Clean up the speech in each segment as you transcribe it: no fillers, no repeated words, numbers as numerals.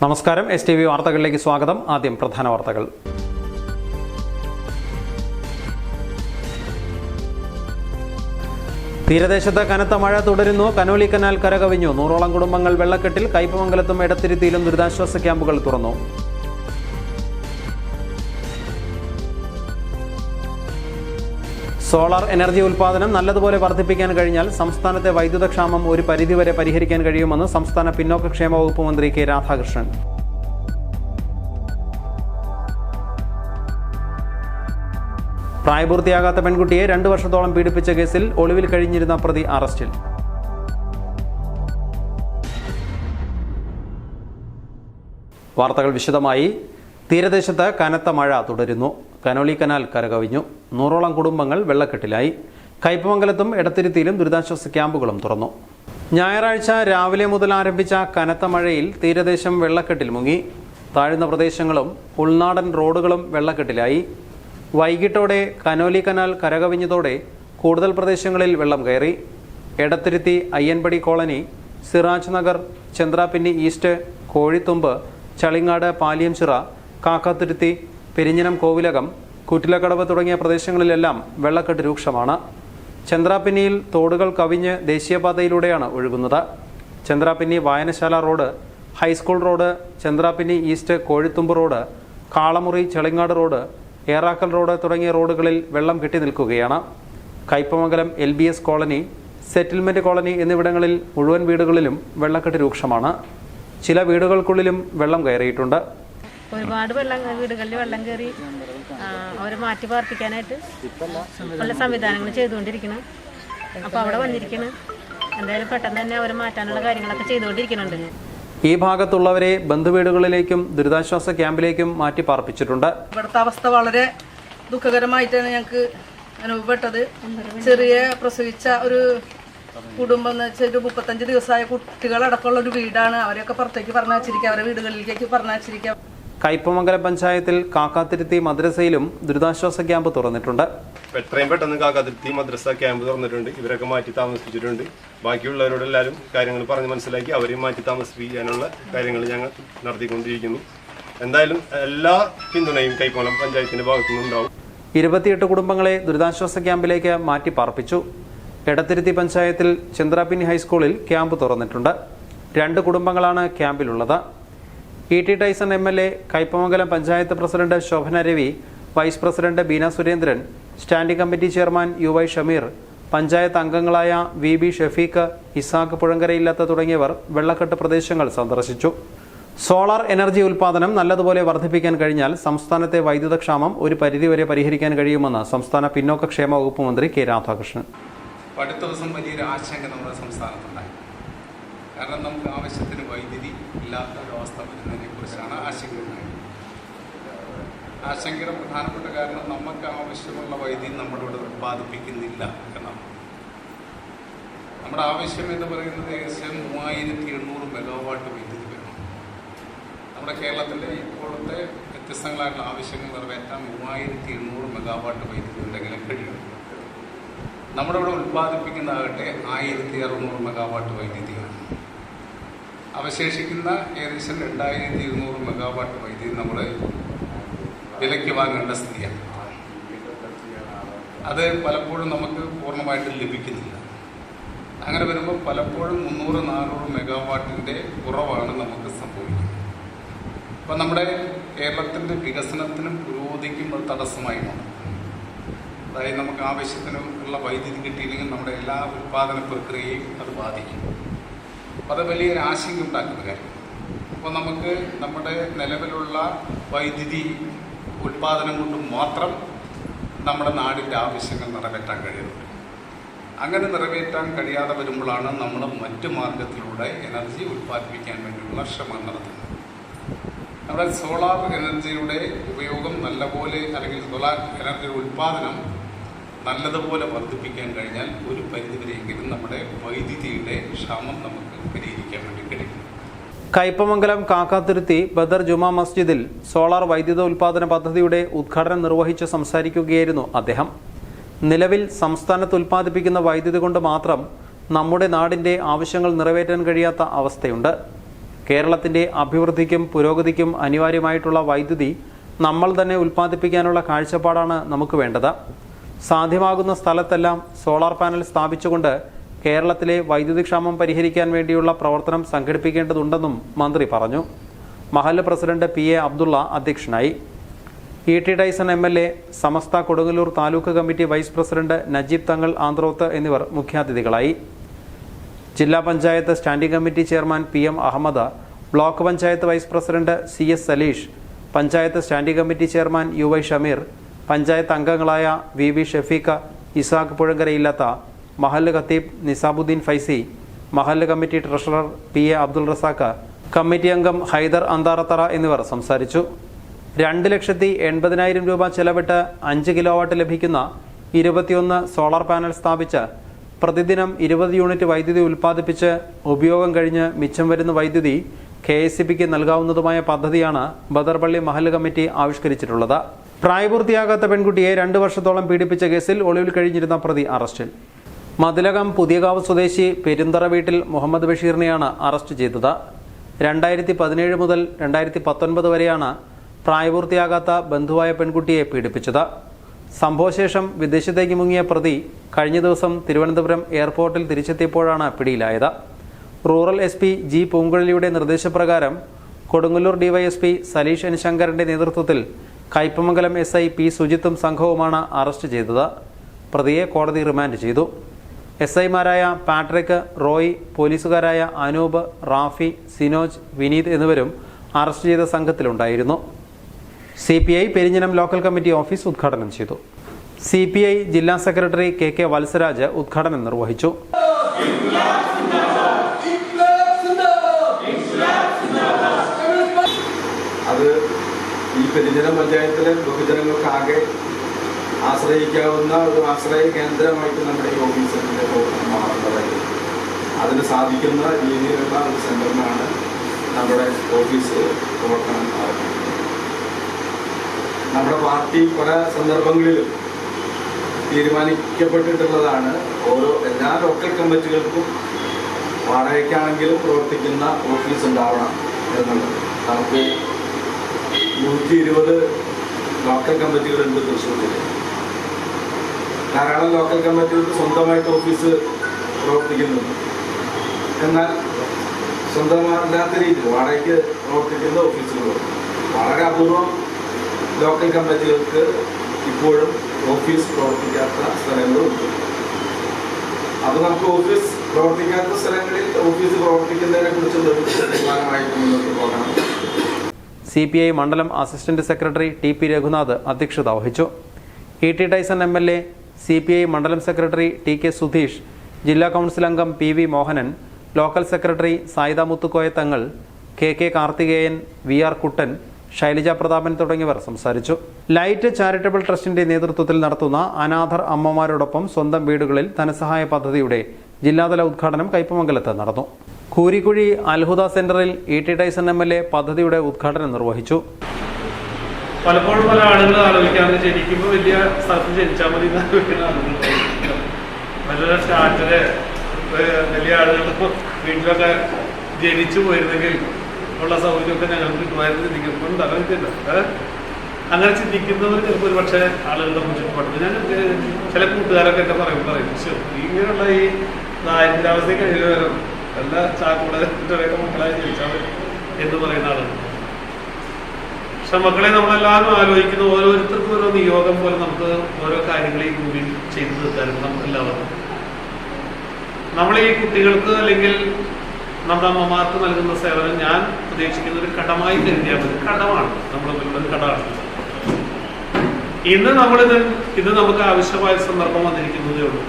നമസ്കാരം, STV വാർത്തകളിലേക്ക് സ്വാഗതം. ആദ്യം പ്രധാന വാർത്തകൾ. തീരദേശത്ത് കനത്ത മഴ തുടരുന്നു. Conolly canal കരകവിഞ്ഞു. 100ഓളം കുടുംബങ്ങൾ വെള്ളക്കെട്ടിൽ. കയ്പമംഗലത്തും എടത്തിരുത്തിയിലും ദുരിതാശ്വാസ ക്യാമ്പുകൾ തുറന്നു. സോളാർ എനർജി ഉൽപ്പാദനം നല്ലതുപോലെ വർദ്ധിപ്പിക്കാൻ കഴിഞ്ഞാൽ സംസ്ഥാനത്തെ വൈദ്യുതക്ഷാമം ഒരു പരിധിവരെ പരിഹരിക്കാൻ കഴിയുമെന്ന് സംസ്ഥാന പിന്നോക്കക്ഷേമ വകുപ്പ് മന്ത്രി കെ രാധാകൃഷ്ണൻ. പ്രായപൂർത്തിയാകാത്ത പെൺകുട്ടിയെ 2 വർഷത്തോളം പീഡിപ്പിച്ച കേസിൽ ഒളിവിൽ കഴിഞ്ഞിരുന്ന പ്രതി അറസ്റ്റിൽ. വാർത്തകൾ വിശദമായി. തീരദേശത്ത് കനത്ത മഴ തുടരുന്നു. Conolly canal കരകവിഞ്ഞു. 100ഓളം കുടുംബങ്ങൾ വെള്ളക്കെട്ടിലായി. കയ്പമംഗലത്തും എടത്തിരുത്തിയിലും ദുരിതാശ്വാസ ക്യാമ്പുകളും തുറന്നു. ഞായറാഴ്ച രാവിലെ മുതൽ ആരംഭിച്ച കനത്ത മഴയിൽ തീരദേശം വെള്ളക്കെട്ടിൽ മുങ്ങി. താഴ്ന്ന പ്രദേശങ്ങളും ഉൾനാടൻ റോഡുകളും വെള്ളക്കെട്ടിലായി. വൈകിട്ടോടെ കനോലി കനാൽ കരകവിഞ്ഞതോടെ കൂടുതൽ പ്രദേശങ്ങളിൽ വെള്ളം കയറി. എടത്തിരുത്തി, അയ്യൻപടി കോളനി, സിറാജ് നഗർ, ചന്ദ്രാപിന്നി ഈസ്റ്റ്, കോഴിത്തുമ്പ്, ചളിങ്ങാട്, പാലിയംചിറ, കാക്കാത്തുരുത്തി, പെരിഞ്ഞനം കോവിലകം, കുറ്റിലക്കടവ് തുടങ്ങിയ പ്രദേശങ്ങളിലെല്ലാം വെള്ളക്കെട്ട് രൂക്ഷമാണ്. ചന്ദ്രാപിന്നിയിൽ തോടുകൾ കവിഞ്ഞ് ദേശീയപാതയിലൂടെയാണ് ഒഴുകുന്നത്. ചന്ദ്രാപിന്നി വായനശാല road, high school road, Chandrapinni east, Kozhithumbu road, Kalamuri, Chelingad road, Erakkal road തുടങ്ങിയ റോഡുകളിൽ വെള്ളം കെട്ടി നിൽക്കുകയാണ്. Kaipamangalam LBS colony, settlement colony എന്നിവിടങ്ങളിൽ മുഴുവൻ വീടുകളിലും വെള്ളക്കെട്ട് രൂക്ഷമാണ്. ചില വീടുകൾക്കുള്ളിലും വെള്ളം കയറിയിട്ടുണ്ട്. ഒരുപാട് വീടുകളിൽ വെള്ളം കയറി അവരെ മാറ്റി പാർപ്പിക്കാനായിട്ട് പല സംവിധാനങ്ങൾ ചെയ്തുകൊണ്ടിരിക്കണം. അപ്പോൾ അവിടെ വന്നിരിക്കണം. എന്തായാലും പെട്ടെന്ന് തന്നെ അവരെ മാറ്റാനുള്ള കാര്യങ്ങളൊക്കെ ചെയ്തുകൊണ്ടിരിക്കുന്നുണ്ട്. ഈ ഭാഗത്തുള്ളവരെ ബന്ധുവീടുകളിലേക്കും ദുരിതാശ്വാസ ക്യാമ്പിലേക്കും മാറ്റി പാർപ്പിച്ചിട്ടുണ്ട്. ഇവിടുത്തെ അവസ്ഥ വളരെ ദുഃഖകരമായിട്ടാണ് ഞങ്ങൾക്ക് അനുഭവപ്പെട്ടത്. ചെറിയ പ്രസവിച്ച ഒരു കുടുംബം എന്ന് വെച്ചാൽ 35 ദിവസമായ കുട്ടികളടക്കമുള്ള ഒരു വീടാണ്. അവരെയൊക്കെ പുറത്തേക്ക് പറഞ്ഞയച്ചിരിക്കുക, അവരുടെ വീടുകളിലേക്ക് പറഞ്ഞയച്ചിരിക്കുക. കയ്പമംഗലം പഞ്ചായത്തിൽ കാക്കാത്തിരുത്തി മദ്രസയിലും ദുരിതാശ്വാസ ക്യാമ്പ് തുറന്നിട്ടുണ്ട്. എത്രയും പെട്ടെന്ന് കാക്കാത്തിരുത്തി മദ്രസ ക്യാമ്പ് തുറന്നിട്ടുണ്ട്. ഇവരൊക്കെ മാറ്റി താമസിപ്പിച്ചിട്ടുണ്ട്. ബാക്കിയുള്ളവരോടെല്ലാവരും കാര്യങ്ങൾ പറഞ്ഞ് മനസ്സിലാക്കി അവരെയും മാറ്റി താമസിപ്പിക്കാനുള്ള കാര്യങ്ങൾ ഞങ്ങൾ നടത്തിക്കൊണ്ടിരിക്കുന്നു. എന്തായാലും എല്ലാ പിന്തുണയും കയ്പമംഗലം പഞ്ചായത്തിന്റെ ഭാഗത്തുനിന്നും ഉണ്ടാവും. 28 കുടുംബങ്ങളെ ദുരിതാശ്വാസ ക്യാമ്പിലേക്ക് മാറ്റി പാർപ്പിച്ചു. എടത്തിരുത്തി പഞ്ചായത്തിൽ ചന്ദ്രാപിന്നി ഹൈസ്കൂളിൽ ക്യാമ്പ് തുറന്നിട്ടുണ്ട്. 2 കുടുംബങ്ങളാണ് ക്യാമ്പിലുള്ളത്. E.T. Taison MLA, Kaipamangalam panchayat president Shobhana Ravi, vice president Beena Surendran, standing committee chairman UY Shameer, panchayat അംഗങ്ങളായ VB ഷഫീഖ്, ഇസാഖ് പുഴങ്കരയില്ലാത്ത തുടങ്ങിയവർ വെള്ളക്കെട്ട് പ്രദേശങ്ങൾ സന്ദർശിച്ചു. സോളാർ എനർജി ഉൽപ്പാദനം നല്ലതുപോലെ വർദ്ധിപ്പിക്കാൻ കഴിഞ്ഞാൽ സംസ്ഥാനത്തെ വൈദ്യുതക്ഷാമം ഒരു പരിധിവരെ പരിഹരിക്കാൻ കഴിയുമെന്ന് സംസ്ഥാന പിന്നോക്കക്ഷേമ വകുപ്പ് മന്ത്രി കെ രാധാകൃഷ്ണൻ. അടുത്ത ദിവസം വലിയൊരു ആശങ്ക നമ്മുടെ സംസ്ഥാനത്തുണ്ടായി. കാരണം നമുക്ക് ആവശ്യത്തിന് വൈദ്യുതി ഇല്ലാത്ത ഒരവസ്ഥ വരുന്നതിനെ കുറിച്ചാണ് ആശങ്കയുണ്ടായത്. ആശങ്കയുടെ പ്രധാനപ്പെട്ട കാരണം നമുക്ക് ആവശ്യമുള്ള വൈദ്യുതി നമ്മളിവിടെ ഉത്പാദിപ്പിക്കുന്നില്ല എന്നാണ്. നമ്മുടെ ആവശ്യം എന്ന് പറയുന്നത് ഏകദേശം 3800 മെഗാവാട്ട് വൈദ്യുതി വേണം. നമ്മുടെ കേരളത്തിലെ ഇപ്പോഴത്തെ വ്യത്യസ്തങ്ങളായിട്ടുള്ള ആവശ്യങ്ങൾ നിറവേറ്റാൻ 3800 മെഗാവാട്ട് വൈദ്യുതി ഉണ്ടെങ്കിലും കഴിയും. നമ്മുടെ ഇവിടെ ഉത്പാദിപ്പിക്കുന്നതാകട്ടെ 1600 മെഗാവാട്ട് വൈദ്യുതിയാണ്. അവശേഷിക്കുന്ന ഏകദേശം 2200 മെഗാവാട്ട് വൈദ്യുതി നമ്മൾ വിലയ്ക്ക് വാങ്ങേണ്ട സ്ഥിതിയാണ്. അത് പലപ്പോഴും നമുക്ക് പൂർണ്ണമായിട്ട് ലഭിക്കുന്നില്ല. അങ്ങനെ വരുമ്പോൾ പലപ്പോഴും 300-400 മെഗാവാട്ടിൻ്റെ കുറവാണ് നമുക്ക് സംഭവിക്കുന്നത്. അപ്പം നമ്മുടെ കേരളത്തിൻ്റെ വികസനത്തിനും പുരോഗതിക്കും അത് തടസ്സമായി മാറും. അതായത് നമുക്ക് ആവശ്യത്തിനുള്ള വൈദ്യുതി കിട്ടിയില്ലെങ്കിൽ നമ്മുടെ എല്ലാ ഉൽപ്പാദന പ്രക്രിയയും അത് ബാധിക്കും. അപ്പോൾ അത് വലിയൊരു ആശങ്ക ഉണ്ടാക്കുന്ന കാര്യം. അപ്പോൾ നമുക്ക് നമ്മുടെ നിലവിലുള്ള വൈദ്യുതി ഉൽപ്പാദനം കൊണ്ട് മാത്രം നമ്മുടെ നാടിൻ്റെ ആവശ്യങ്ങൾ നിറവേറ്റാൻ കഴിയുന്നുണ്ട്. അങ്ങനെ നിറവേറ്റാൻ കഴിയാതെ വരുമ്പോഴാണ് നമ്മൾ മറ്റു മാർഗത്തിലൂടെ എനർജി ഉൽപ്പാദിപ്പിക്കാൻ വേണ്ടിയുള്ള ശ്രമം നടത്തുന്നത്. നമ്മുടെ സോളാർ എനർജിയുടെ ഉപയോഗം നല്ലപോലെ, അല്ലെങ്കിൽ സോളാർ എനർജിയുടെ ഉൽപ്പാദനം നല്ലതുപോലെ വർദ്ധിപ്പിക്കാൻ കഴിഞ്ഞാൽ ഒരു പരിധിവരെയെങ്കിലും നമ്മുടെ വൈദ്യുതിയുടെ ക്ഷാമം നമുക്ക് പരിഹരിക്കാൻ വേണ്ടി കഴിയും. കയ്പമംഗലം കാക്കാത്തുരുത്തി ബദർ ജുമാ മസ്ജിദിൽ സോളാർ വൈദ്യുത ഉൽപാദന പദ്ധതിയുടെ ഉദ്ഘാടനം നിർവഹിച്ച് സംസാരിക്കുകയായിരുന്നു അദ്ദേഹം. നിലവിൽ സംസ്ഥാനത്ത് ഉൽപ്പാദിപ്പിക്കുന്ന വൈദ്യുതി കൊണ്ട് മാത്രം നമ്മുടെ നാടിന്റെ ആവശ്യങ്ങൾ നിറവേറ്റാൻ കഴിയാത്ത അവസ്ഥയുണ്ട്. കേരളത്തിൻ്റെ അഭിവൃദ്ധിക്കും പുരോഗതിക്കും അനിവാര്യമായിട്ടുള്ള വൈദ്യുതി നമ്മൾ തന്നെ ഉൽപ്പാദിപ്പിക്കാനുള്ള കാഴ്ചപ്പാടാണ് നമുക്ക് വേണ്ടത്. സാധ്യമാകുന്ന സ്ഥലത്തെല്ലാം സോളാർ പാനൽ സ്ഥാപിച്ചുകൊണ്ട് കേരളത്തിലെ വൈദ്യുതി ക്ഷാമം പരിഹരിക്കാൻ വേണ്ടിയുള്ള പ്രവർത്തനം സംഘടിപ്പിക്കേണ്ടതുണ്ടെന്നും മന്ത്രി പറഞ്ഞു. മഹല്ല് പ്രസിഡന്റ് PA അബ്ദുള്ള അധ്യക്ഷനായി. ET Tyson MLA, Samastha Kodungallur taluk committee vice president Najeeb Thangal Androth എന്നിവർ മുഖ്യാതിഥികളായി. ജില്ലാ panchayat standing committee chairman PM Ahmed, block panchayat vice president CS Saleesh, panchayat standing committee chairman UY Shameer, panchayat അംഗങ്ങളായ VV ഷഫീഖ്, ഇസാഖ് പുഴങ്കരയില്ലത്ത, മഹല്ല് ഖത്തീബ് നിസാബുദ്ദീൻ ഫൈസി, മഹല്ല് committee treasurer PA Abdul Razak, committee അംഗം ഹൈദർ അന്താറത്തറ എന്നിവർ സംസാരിച്ചു. 2,80,000 രൂപ ചെലവിട്ട് 5 കിലോവാട്ട് ലഭിക്കുന്ന 21 സോളാർ പാനൽ സ്ഥാപിച്ച് പ്രതിദിനം 20 യൂണിറ്റ് വൈദ്യുതി ഉൽപ്പാദിപ്പിച്ച് ഉപയോഗം കഴിഞ്ഞ് മിച്ചം വരുന്ന വൈദ്യുതി KSEBിക്ക് നൽകാവുന്നതുമായ പദ്ധതിയാണ് ബദർപള്ളി മഹല്ല് കമ്മിറ്റി ആവിഷ്കരിച്ചിട്ടുള്ളത്. പ്രായപൂർത്തിയാകാത്ത പെൺകുട്ടിയെ 2 വർഷത്തോളം പീഡിപ്പിച്ച കേസിൽ ഒളിവിൽ കഴിഞ്ഞിരുന്ന പ്രതി അറസ്റ്റിൽ. മതിലകം പുതിയകാവ് സ്വദേശി പെരുന്തറ വീട്ടിൽ മുഹമ്മദ് ബഷീറിനെയാണ് അറസ്റ്റ് ചെയ്തത്. 2017 മുതൽ 2019 വരെയാണ് പ്രായപൂർത്തിയാകാത്ത ബന്ധുവായ പെൺകുട്ടിയെ പീഡിപ്പിച്ചത്. സംഭവശേഷം വിദേശത്തേക്ക് മുങ്ങിയ പ്രതി കഴിഞ്ഞ ദിവസം തിരുവനന്തപുരം എയർപോർട്ടിൽ തിരിച്ചെത്തിയപ്പോഴാണ് പിടിയിലായത്. റൂറൽ SP G പൂങ്കുഴലിയുടെ നിർദ്ദേശപ്രകാരം കൊടുങ്ങല്ലൂർ DYSP സലീഷ് N ശങ്കറിന്റെ നേതൃത്വത്തിൽ കയ്പമംഗലം SI P സുജിത്തും സംഘവുമാണ് അറസ്റ്റ് ചെയ്തത്. പ്രതിയെ കോടതി റിമാൻഡ് ചെയ്തു. SIമാരായ പാട്രിക്, റോയ്, പോലീസുകാരായ അനൂപ്, റാഫി, സിനോജ്, വിനീത് എന്നിവരും അറസ്റ്റ് ചെയ്ത സംഘത്തിലുണ്ടായിരുന്നു. CPI Perinjanam local committee office ഉദ്ഘാടനം ചെയ്തു. CPI ജില്ലാ സെക്രട്ടറി KK വത്സരാജ് ഉദ്ഘാടനം നിർവഹിച്ചു. അത് ഈ പെരിഞ്ഞനം പഞ്ചായത്തിലെ ബഹുജനങ്ങൾക്കാകെ ആശ്രയിക്കാവുന്ന ഒരു ആശ്രയ കേന്ദ്രമായിട്ട് നമ്മുടെ ഈ ഓഫീസിൻ്റെ പ്രവർത്തനം മാറുന്നതായി അതിന് സാധിക്കുന്ന രീതിയിലുള്ള ഒരു സെൻ്ററിനാണ് നമ്മുടെ ഓഫീസ് പ്രവർത്തനം നടത്തുന്നത്. നമ്മുടെ പാർട്ടി പല സന്ദർഭങ്ങളിലും തീരുമാനിക്കപ്പെട്ടിട്ടുള്ളതാണ് എല്ലാ ലോക്കൽ കമ്മിറ്റികൾക്കും വാടകയ്ക്കാണെങ്കിലും പ്രവർത്തിക്കുന്ന ഓഫീസ് ഉണ്ടാവണം എന്നുള്ളത്. നമുക്ക് 120 ലോക്കൽ കമ്മിറ്റികളുണ്ട് തൃശ്ശൂർ ജില്ലയിൽ. ധാരാളം ലോക്കൽ കമ്മിറ്റികൾക്ക് സ്വന്തമായിട്ട് ഓഫീസ് പ്രവർത്തിക്കുന്നുണ്ട്. എന്നാൽ സ്വന്തമല്ലാത്ത രീതിയിൽ വാടകയ്ക്ക് പ്രവർത്തിക്കുന്ന ഓഫീസുകളുണ്ട്. വളരെ അപൂർവം ലോക്കൽ കമ്മിറ്റികൾക്ക് ഇപ്പോഴും ഓഫീസ് പ്രവർത്തിക്കാത്ത സ്ഥലങ്ങളുണ്ട്. അപ്പോൾ നമുക്ക് ഓഫീസ് പ്രവർത്തിക്കാത്ത സ്ഥലങ്ങളിൽ ഓഫീസ് പ്രവർത്തിക്കുന്നതിനെ കുറിച്ചുള്ളൊരു തീരുമാനമായിട്ട് മുന്നോട്ട് പോകണം. CPI മണ്ഡലം അസിസ്റ്റന്റ് സെക്രട്ടറി TP രഘുനാഥ് അധ്യക്ഷത വഹിച്ചു. ET ടൈസൺ MLA, CPI മണ്ഡലം സെക്രട്ടറി TK സുധീഷ്, ജില്ലാ കൗൺസിൽ അംഗം PV Mohanan, local secretary Sayida Muthukoya Thangal, KK Karthikeyan, VR കുട്ടൻ, ശൈലജ പ്രതാപൻ തുടങ്ങിയവർ സംസാരിച്ചു. ലൈറ്റ് ചാരിറ്റബിൾ ട്രസ്റ്റിന്റെ നേതൃത്വത്തിൽ നടത്തുന്ന അനാഥർ അമ്മമാരോടൊപ്പം സ്വന്തം വീടുകളിൽ ധനസഹായ പദ്ധതിയുടെ ജില്ലാതല ഉദ്ഘാടനം കയ്പമംഗലത്ത് നടന്നു. കൂരിക്കുഴി അൽഹുദ സെന്ററിൽ ET ടൈസൺ MLA പദ്ധതിയുടെ ഉദ്ഘാടനം നിർവഹിച്ചു. പലപ്പോഴും പല ആളുകൾ ആലോചിക്കാറുണ്ട്, ജനിക്കുമ്പോൾ വലിയ സ്ഥലത്ത് ജനിച്ചാൽ മതി നല്ല സ്റ്റാർട്ടില് വലിയ ആളുകൾ വീട്ടിലൊക്കെ ജനിച്ചു പോയിരുന്നെങ്കിൽ ഉള്ള സൗകര്യമൊക്കെ ഞങ്ങൾക്ക് കിട്ടുമായിരുന്നു ചിന്തിക്കുന്നുണ്ട്. അങ്ങനെ ചിന്തിക്കുന്നവർ ചിലപ്പോൾ ഒരു പക്ഷേ ആളുകളുടെ ചുറ്റുപാടുണ്ട്. ഞാൻ ചില കൂട്ടുകാരൊക്കെ എന്നെ പറയും ഇങ്ങനെയുള്ള ഈ ദാരിദ്ര്യാവസ്ഥ കഴിയുന്നവരും എല്ലാ ചാക്കൂടൊക്കെ മക്കളായി ജനിച്ചാൽ എന്ന് പറയുന്ന ആളുകൾ. പക്ഷെ മക്കളെ നമ്മളെല്ലാവരും ആലോചിക്കുന്ന ഓരോരുത്തർക്കും ഓരോ നിയോഗം പോലെ നമുക്ക് ഓരോ കാര്യങ്ങളെയും മുമ്പിൽ ചെയ്തു തീർക്കാനും നമുക്കെല്ലാവർക്കും നമ്മൾ ഈ കുട്ടികൾക്ക് അല്ലെങ്കിൽ നമ്മുടെ അമ്മമാർക്ക് നൽകുന്ന സേവനം ഞാൻ പ്രതീക്ഷിക്കുന്ന ഒരു കടമായി കരുതിയാൽ മതി. കടമാണ് നമ്മളുള്ള കടമാണ്. ഇന്ന് ഇത് നമുക്ക് ആവശ്യമായ സന്ദർഭം വന്നിരിക്കുന്നതേ ഉള്ളൂ.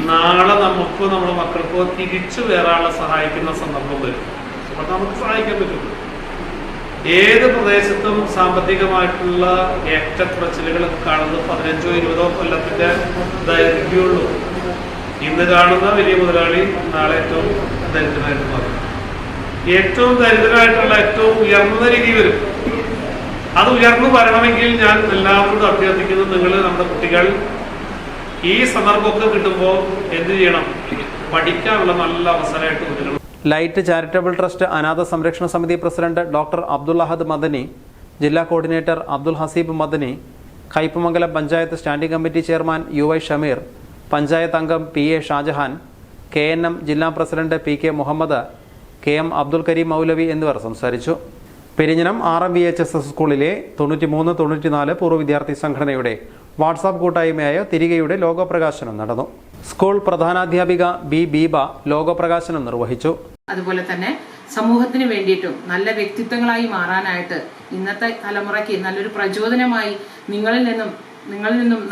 നാളെ നമുക്കോ നമ്മുടെ മക്കൾക്കോ തിരിച്ചു വേറാളെ സഹായിക്കുന്ന സന്ദർഭം വരും. അപ്പോൾ നമുക്ക് സഹായിക്കാൻ പറ്റുള്ളൂ. ഏത് പ്രദേശത്തും സാമ്പത്തികമായിട്ടുള്ള ഏറ്റക്കുറച്ചിലുകൾ കാണുന്നത് 15-20 കൊല്ലത്തിന്റെ ദൈർഘ്യമുള്ളൂ. ഇന്ന് കാണുന്ന വലിയ മുതലാളി നാളെ ഏറ്റവും ദരിദ്രനായിട്ട് മാറും. ഏറ്റവും ദരിദ്രനായിട്ടുള്ള ഏറ്റവും ഉയർന്ന രീതി വരും. അത് ഉയർന്നു വരണമെങ്കിൽ ഞാൻ എല്ലാവരോടും അഭ്യർത്ഥിക്കുന്നത്, നിങ്ങൾ നമ്മുടെ കുട്ടികൾ ഈ സന്ദർഭമൊക്കെ കിട്ടുമ്പോൾ എന്ത് ചെയ്യണം? പഠിക്കാനുള്ള നല്ല അവസരമായിട്ട് കുട്ടികൾ ലൈറ്റ് ചാരിറ്റബിൾ ട്രസ്റ്റ് അനാഥ സംരക്ഷണ സമിതി പ്രസിഡന്റ് ഡോക്ടർ അബ്ദുൽ അഹദ് മദനി, ജില്ലാ coordinator Abdul Haseeb Madani, Kaipamangalam panchayat standing committee chairman UY Shameer, panchayat അംഗം PA ഷാജഹാൻ, KNM ജില്ലാ പ്രസിഡന്റ് PK മുഹമ്മദ്, KM അബ്ദുൽ കരീം മൗലവി എന്നിവർ സംസാരിച്ചു. പെരിഞ്ഞനം RMVHS സ്കൂളിലെ 93-94 പൂർവ്വ വിദ്യാർത്ഥി സംഘടനയുടെ വാട്സാപ്പ് കൂട്ടായ്മയായ തിരികെയുടെ ലോഗോ പ്രകാശനം നടന്നു. സ്കൂൾ പ്രധാനാധ്യാപിക B. ബീബ ലോഗോ പ്രകാശനം നിർവഹിച്ചു. അതുപോലെ തന്നെ സമൂഹത്തിന് വേണ്ടിയിട്ടും നല്ല വ്യക്തിത്വങ്ങളായി മാറാനായിട്ട് ഇന്നത്തെ തലമുറയ്ക്ക് നല്ലൊരു പ്രചോദനമായി നിങ്ങളിൽ നിന്നും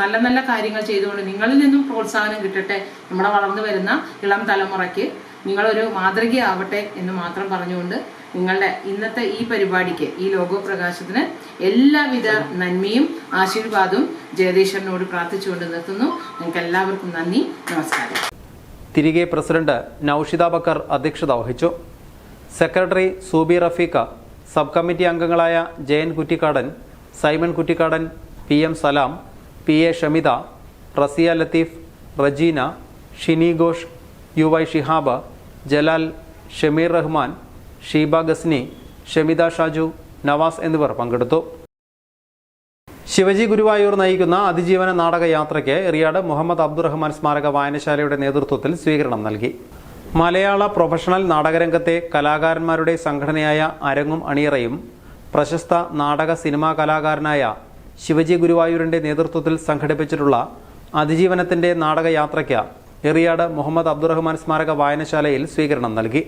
നല്ല നല്ല കാര്യങ്ങൾ ചെയ്തുകൊണ്ട് നിങ്ങളിൽ നിന്നും പ്രോത്സാഹനം കിട്ടട്ടെ. നമ്മുടെ വളർന്നു വരുന്ന ഇളം തലമുറയ്ക്ക് നിങ്ങളൊരു മാതൃകയാവട്ടെ എന്ന് മാത്രം പറഞ്ഞുകൊണ്ട് നിങ്ങളുടെ ഇന്നത്തെ ഈ പരിപാടിക്ക്, ഈ ലോഗോ പ്രകാശത്തിന് എല്ലാവിധ നന്മയും ആശീർവാദവും ജയദേശ്വരനോട് പ്രാർത്ഥിച്ചുകൊണ്ട് നിർത്തുന്നു. നിങ്ങൾക്ക് എല്ലാവർക്കും നന്ദി, നമസ്കാരം. തിരികെ പ്രസിഡന്റ് നൌഷിദ ബക്കർ അധ്യക്ഷത വഹിച്ചു. സെക്രട്ടറി സൂബി റഫീഖ, സബ് കമ്മിറ്റി അംഗങ്ങളായ ജയൻ കുറ്റിക്കാടൻ, സൈമൺ കുറ്റിക്കാടൻ, PM സലാം, PA ഷമിത, റസിയ ലത്തീഫ്, റജീന, ഷിനി ഘോഷ്, UY ഷിഹാബ്, ജലാൽ, ഷമീർ റഹ്മാൻ, ഷീബ ഗസ്നി, ഷമിത ഷാജു, നവാസ് എന്നിവർ പങ്കെടുത്തു. ശിവജി ഗുരുവായൂർ നയിക്കുന്ന അതിജീവന നാടകയാത്രയ്ക്ക് എറിയാട് മുഹമ്മദ് അബ്ദുറഹ്മാൻ സ്മാരക വായനശാലയുടെ നേതൃത്വത്തിൽ സ്വീകരണം നൽകി. മലയാള പ്രൊഫഷണൽ നാടകരംഗത്തെ കലാകാരന്മാരുടെ സംഘടനയായ അരങ്ങും അണിയറയും പ്രശസ്ത നാടക സിനിമാ കലാകാരനായ ശിവജി ഗുരുവായൂരിന്റെ നേതൃത്വത്തിൽ സംഘടിപ്പിച്ചിട്ടുള്ള അതിജീവനത്തിന്റെ നാടകയാത്രയ്ക്ക് എറിയാട് മുഹമ്മദ് അബ്ദുറഹ്മാൻ സ്മാരക വായനശാലയിൽ സ്വീകരണം നൽകി.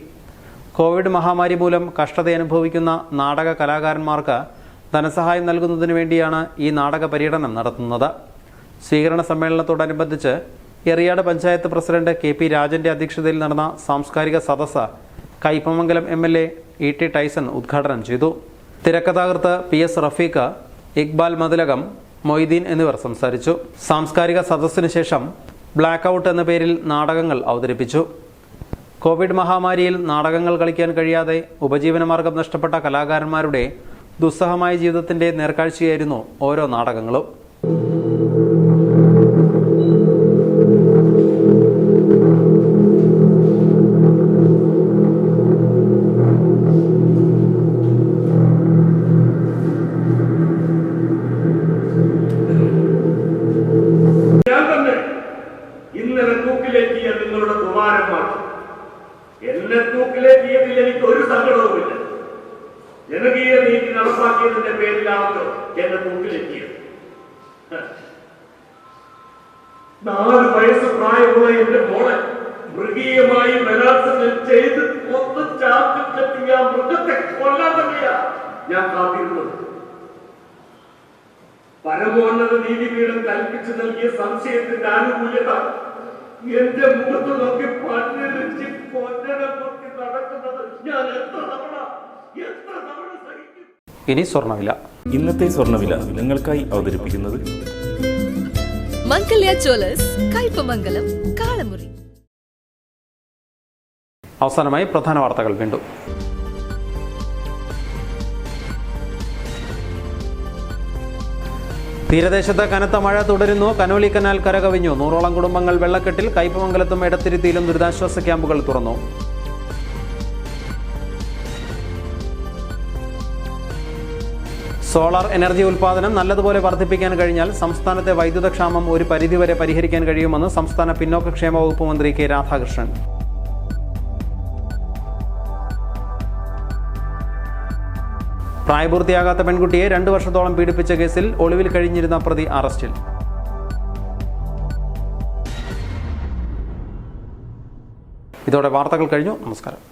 കോവിഡ് മഹാമാരി മൂലം കഷ്ടതയനുഭവിക്കുന്ന നാടക കലാകാരന്മാർക്ക് ധനസഹായം നൽകുന്നതിനു വേണ്ടിയാണ് ഈ നാടക പര്യടനം നടത്തുന്നത്. സ്വീകരണ സമ്മേളനത്തോടനുബന്ധിച്ച് എറിയാട് പഞ്ചായത്ത് പ്രസിഡന്റ് KP രാജന്റെ അധ്യക്ഷതയിൽ നടന്ന സാംസ്കാരിക സദസ്സ് കയ്പമംഗലം MLA E.T. ടൈസൺ ഉദ്ഘാടനം ചെയ്തു. തിരക്കഥാകൃത്ത് PS റഫീഖ്, ഇക്ബാൽ മതിലകം, മൊയ്തീൻ എന്നിവർ സംസാരിച്ചു. സാംസ്കാരിക സദസ്സിനു ശേഷം ബ്ലാക്ക് ഔട്ട് എന്ന പേരിൽ നാടകങ്ങൾ അവതരിപ്പിച്ചു. കോവിഡ് മഹാമാരിയിൽ നാടകങ്ങൾ കളിക്കാൻ കഴിയാതെ ഉപജീവനമാർഗം നഷ്ടപ്പെട്ട കലാകാരന്മാരുടെ ദുസ്സഹമായ ജീവിതത്തിന്റെ നേർക്കാഴ്ചയായിരുന്നു ഓരോ നാടകങ്ങളും. ഇന്നലെ തൂക്കിലേറ്റിയ നിങ്ങളുടെ കുമാരന്മാർ എന്നെ തൂക്കിലേറ്റിയതിൽ എനിക്ക് ഒരു സങ്കടവുമില്ല. ജനകീയ നീതി നടപ്പാക്കിയതിന്റെ പേരിലാണല്ലോ എന്നെ തൂക്കിലേറ്റിയത്. 4 വയസ്സ് പ്രായമുള്ള എന്റെ മോളെ മൃഗീയമായി ബലാത്സംഗം ചെയ്ത് കൊന്നു ചാക്കിൽ കെട്ടിയ മൃഗത്തെ കൊല്ലാൻ തന്നെയാ ഞാൻ കാത്തിരുന്നത്. പരമോന്നത നീതിപീഠം കൽപ്പിച്ചു നൽകിയ സംശയത്തിന്റെ ആനുകൂല്യത എന്റെ മുഖത്ത് നോക്കി പന്നിരിച്ച് കൊന്നനെ നോക്കി നടക്കുന്നത് ഞാൻ എത്ര തവണ സഹിക്കും. ഇനി സ്വർണ്ണവില. ഇന്നത്തെ സ്വർണ്ണവില നിങ്ങൾക്കായി അവതരിപ്പിക്കുന്നത് മംഗല്യ ജ്വല്ലേഴ്സ്, കയ്പമംഗലം, കാളമുറി. അവസാനമായി പ്രധാന വാർത്തകൾ വീണ്ടും. തീരദേശത്ത് കനത്ത മഴ തുടരുന്നു. Conolly canal കരകവിഞ്ഞു. 100ഓളം കുടുംബങ്ങൾ വെള്ളക്കെട്ടിൽ. കയ്പമംഗലത്തും എടത്തിരുത്തിയിലും ദുരിതാശ്വാസ ക്യാമ്പുകൾ തുറന്നു. സോളാർ എനർജി ഉൽപ്പാദനം നല്ലതുപോലെ വർദ്ധിപ്പിക്കാൻ കഴിഞ്ഞാൽ സംസ്ഥാനത്തെ വൈദ്യുതക്ഷാമം ഒരു പരിധിവരെ പരിഹരിക്കാൻ കഴിയുമെന്ന് സംസ്ഥാന പിന്നോക്കക്ഷേമ വകുപ്പ് മന്ത്രി K. രാധാകൃഷ്ണൻ. പ്രായപൂർത്തിയാകാത്ത പെൺകുട്ടിയെ 2 വർഷത്തോളം പീഡിപ്പിച്ച കേസിൽ ഒളിവിൽ കഴിഞ്ഞിരുന്ന പ്രതി അറസ്റ്റിൽ. ഇതോടെ വാർത്തകൾ കഴിഞ്ഞു. നമസ്കാരം.